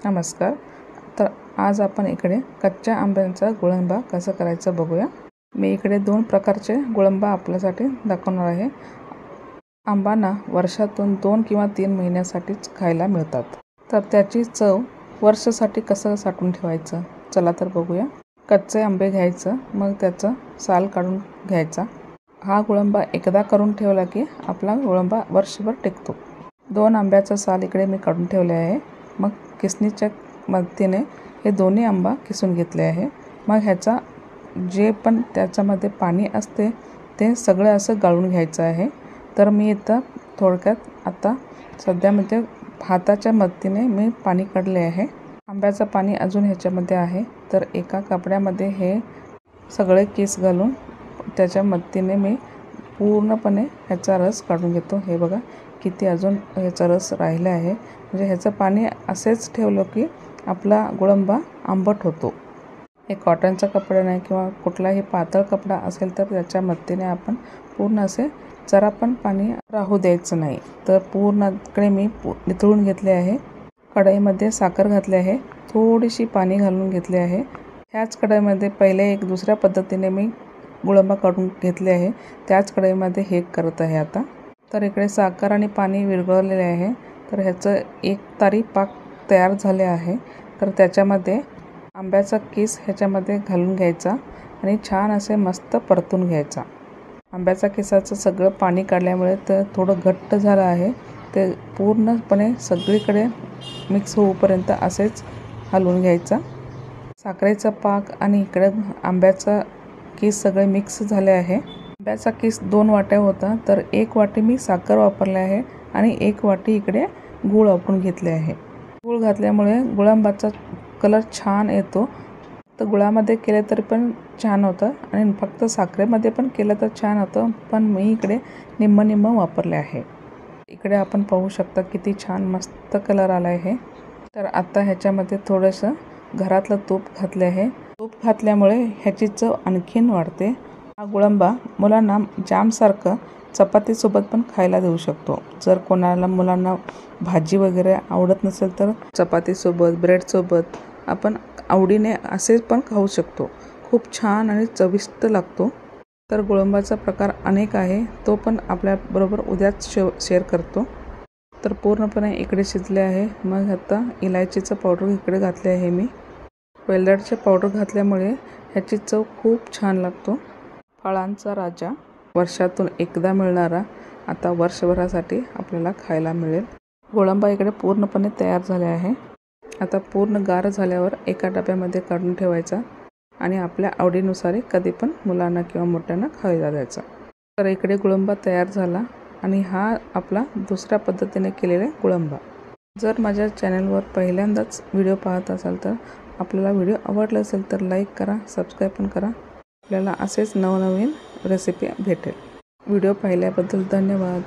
नमस्कार. तर आज आपण इकडे कच्च्या आंब्यांचा गुळंबा कसा करायचा बघूया. मी इकडे 2 प्रकारचे गुळंबा आपल्यासाठी दाखवणार आहे. आंबाना वर्षातून 2 किंवा 3 महिन्यासाठीच खायला मिळतात. तर त्याची चव वर्षासाठी कसं साठवून ठेवायचं चला तर बघूया. कच्चे आंबे घ्यायचं, मग त्याचं साल काढून घ्यायचा. हा गुळंबा एकदा करून ठेवला की आपला गुळंबा वर्षभर टिकतो. 2 आंब्याचा साल इकडे मी काढून ठेवले आहे. मग किसणीच्या मदतीने हे दोन्ही आंबा किसून घेतले आहे. मग ह्याचा जे पण त्याच्यामध्ये पाणी असते ते सगळं असं गाळून घ्यायचं आहे. तर मी इथं थोडक्यात आता सध्यामध्ये हाताच्या मदतीने मी पाणी काढले आहे. आंब्याचं पाणी अजून ह्याच्यामध्ये आहे. तर एका कपड्यामध्ये हे सगळे किस घालून त्याच्या मदतीने मी पूर्णपणे ह्याचा रस काढून घेतो. हे बघा किती अजून ह्याचा रस राहिला आहे. म्हणजे ह्याचं पाणी असेच ठेवलं की आपला गुळंबा आंबट होतो. हे कॉटनचा कपडा नाही किंवा कुठलाही पातळ कपडा असेल तर त्याच्या मदतीने आपण पूर्ण असे जरा पण पाणी राहू द्यायचं नाही. तर पूर्ण इकडे मी निथळून घेतले आहे. कढईमध्ये साखर घातली आहे. थोडीशी पाणी घालून घेतले आहे. ह्याच कढईमध्ये पहिले एक दुसऱ्या पद्धतीने मी गुळंबा काढून घेतले आहे. त्याच कढईमध्ये हे करत आहे आता. तर इकडे साखर आणि पाणी विरघळलेले आहे. तर ह्याचं एक तारी पाक तयार झाले आहे. तर त्याच्यामध्ये आंब्याचा किस ह्याच्यामध्ये घालून घ्यायचा आणि छान असे मस्त परतून घ्यायचा. आंब्याचा किसाचं सगळं पाणी काढल्यामुळे तर थोडं घट्ट झालं आहे. ते पूर्णपणे सगळीकडे मिक्स होऊपर्यंत असेच हलवून घ्यायचा. साखरेचा पाक आणि इकडे आंब्याचा किस सगळे मिक्स झाले आहे. आंब्याचा किस 2 वाट्या होता, तर 1 वाटी मी साखर वापरले आहे आणि 1 वाटी इकडे गूळ वापरून घेतले आहे. गूळ घातल्यामुळे गुळंबाचा कलर छान येतो. तर गुळामध्ये केले तरी पण छान होतं आणि फक्त साखरेमध्ये पण केलं तर छान होतं. पण मी इकडे निम्म वापरले आहे. इकडे आपण पाहू शकता किती छान मस्त कलर आला आहे. तर आता ह्याच्यामध्ये थोडंसं घरातलं तूप घातले आहे. तूप घातल्यामुळे ह्याची चव आणखीन वाढते. हा गुळंबा मुलांना जामसारखं चपातीसोबत पण खायला देऊ शकतो. जर कोणाला मुलांना भाजी वगैरे आवडत नसेल तर चपातीसोबत ब्रेडसोबत आपण आवडीने असे पण खाऊ शकतो. खूप छान आणि चविष्ट लागतो. तर गुळंबाचा प्रकार अनेक आहे. तो पण आपल्याबरोबर उद्याच शेअर करतो. तर पूर्णपणे इकडे शिजले आहे. मग आता इलायचीचं पावडर इकडे घातले आहे मी. वेलदोड्याचे पावडर घातल्यामुळे ह्याची चव खूप छान लागतो. फळांचा राजा वर्षातून एकदा मिळणारा आता वर्षभरासाठी आपल्याला खायला मिळेल. गुळंबा इकडे पूर्णपणे तयार झाले आहे. आता पूर्ण गार झाल्यावर एका डब्यामध्ये काढून ठेवायचा आणि आपल्या आवडीनुसार कधी पण मुलांना किंवा मोठ्यांना खायला द्यायचा. तर इकडे गुळंबा तयार झाला आणि हा आपला दुसऱ्या पद्धतीने केलेला गुळंबा. जर माझ्या चॅनलवर पहिल्यांदाच व्हिडिओ पाहत असाल तर आपल्याला व्हिडिओ आवडला असेल तर लाईक करा, सबस्क्राईब पण करा. आपल्याला असेच नवनवीन रेसिपी भेटेल. व्हिडिओ पाहिल्याबद्दल धन्यवाद.